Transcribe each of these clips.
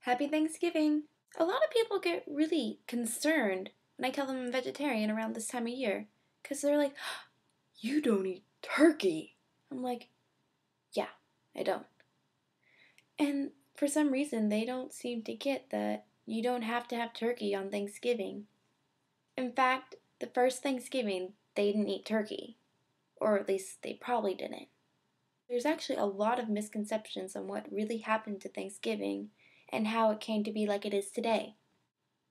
Happy Thanksgiving! A lot of people get really concerned when I tell them I'm vegetarian around this time of year because they're like, "You don't eat turkey." I'm like, "Yeah, I don't." And for some reason, they don't seem to get that you don't have to have turkey on Thanksgiving. In fact, the first Thanksgiving, they didn't eat turkey, or at least they probably didn't. There's actually a lot of misconceptions on what really happened to Thanksgiving and how it came to be like it is today.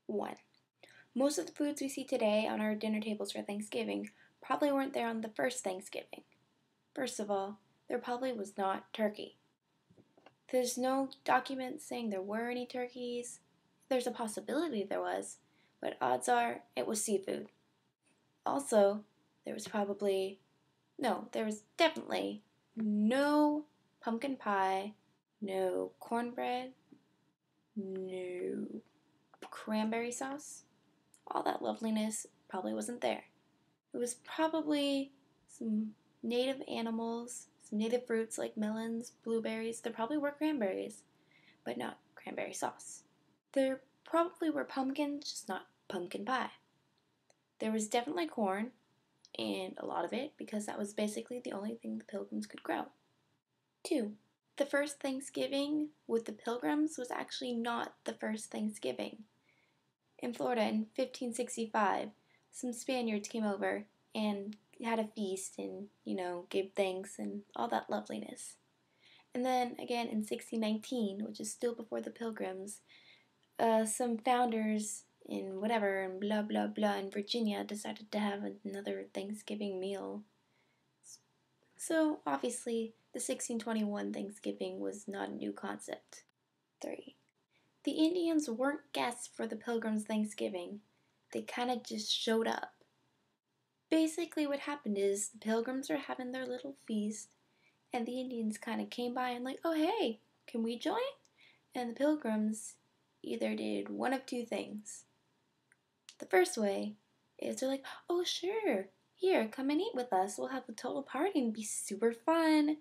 1. Most of the foods we see today on our dinner tables for Thanksgiving probably weren't there on the first Thanksgiving. First of all, there probably was not turkey. There's no document saying there were any turkeys. There's a possibility there was, but odds are it was seafood. Also, there was definitely no pumpkin pie, no cornbread, no cranberry sauce. All that loveliness probably wasn't there. It was probably some native animals, some native fruits like melons, blueberries. There probably were cranberries, but not cranberry sauce. There probably were pumpkins, just not pumpkin pie. There was definitely corn, and a lot of it because that was basically the only thing the pilgrims could grow. 2. The first Thanksgiving with the pilgrims was actually not the first Thanksgiving. In Florida in 1565, some Spaniards came over and had a feast and, gave thanks and all that loveliness. And then again in 1619, which is still before the Pilgrims, some founders in whatever and blah blah blah in Virginia decided to have another Thanksgiving meal. So obviously the 1621 Thanksgiving was not a new concept. 3. The Indians weren't guests for the Pilgrims' Thanksgiving. They kind of just showed up. Basically what happened is the Pilgrims were having their little feast and the Indians kind of came by and like, "Oh hey, can we join?" And the Pilgrims either did one of two things. The first way is they're like, "Oh sure, here, come and eat with us. We'll have a total party and be super fun."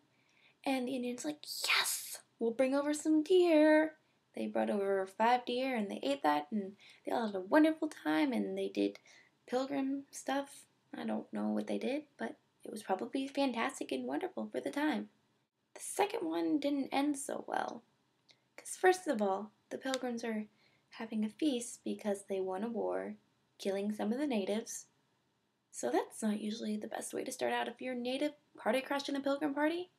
And the Indians like, "Yes, we'll bring over some deer." They brought over 5 deer and they ate that and they all had a wonderful time and they did pilgrim stuff. I don't know what they did, but it was probably fantastic and wonderful for the time. The second one didn't end so well. Because first of all, the pilgrims are having a feast because they won a war, killing some of the natives. So that's not usually the best way to start out if you're a native party crashing a pilgrim party.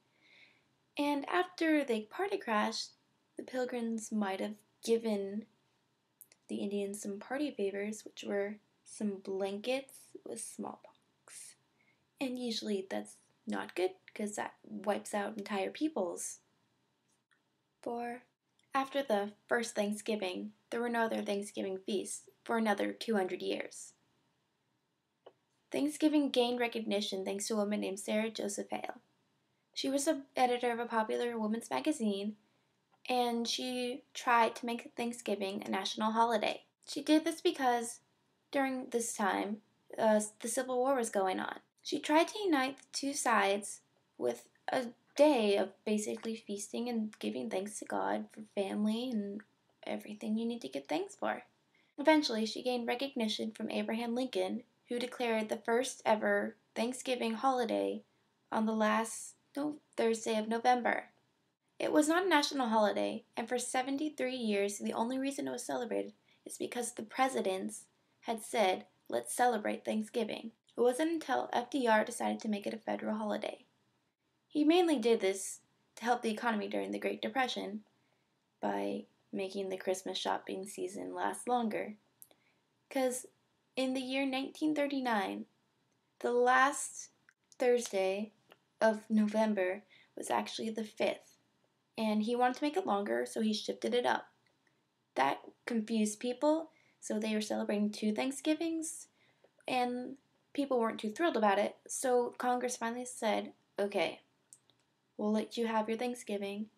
And after they party crashed, the pilgrims might have given the Indians some party favors, which were some blankets with smallpox. And usually that's not good because that wipes out entire peoples. 4. After the first Thanksgiving, there were no other Thanksgiving feasts for another 200 years. Thanksgiving gained recognition thanks to a woman named Sarah Joseph Hale. She was the editor of a popular women's magazine, and she tried to make Thanksgiving a national holiday. She did this because during this time, the Civil War was going on. She tried to unite the two sides with a day of basically feasting and giving thanks to God for family and everything you need to give thanks for. Eventually, she gained recognition from Abraham Lincoln, who declared the first ever Thanksgiving holiday on the last Thursday of November. It was not a national holiday, and for 73 years, the only reason it was celebrated is because the presidents had said, "Let's celebrate Thanksgiving." It wasn't until FDR decided to make it a federal holiday. He mainly did this to help the economy during the Great Depression by making the Christmas shopping season last longer. Because in the year 1939, the last Thursday of November was actually the 5th. And he wanted to make it longer, so he shifted it up. That confused people, so they were celebrating 2 Thanksgivings, and people weren't too thrilled about it, so Congress finally said, "Okay, we'll let you have your Thanksgiving,"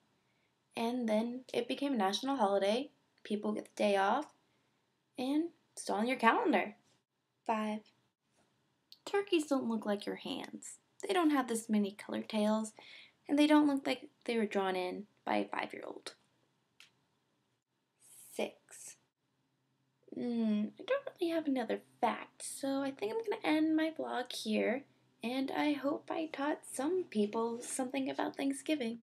and then it became a national holiday, people get the day off, and it's on your calendar. 5. Turkeys don't look like your hands. They don't have this many colored tails, and they don't look like they were drawn in by a 5-year-old. 6. I don't really have another fact, so I think I'm going to end my vlog here, and I hope I taught some people something about Thanksgiving.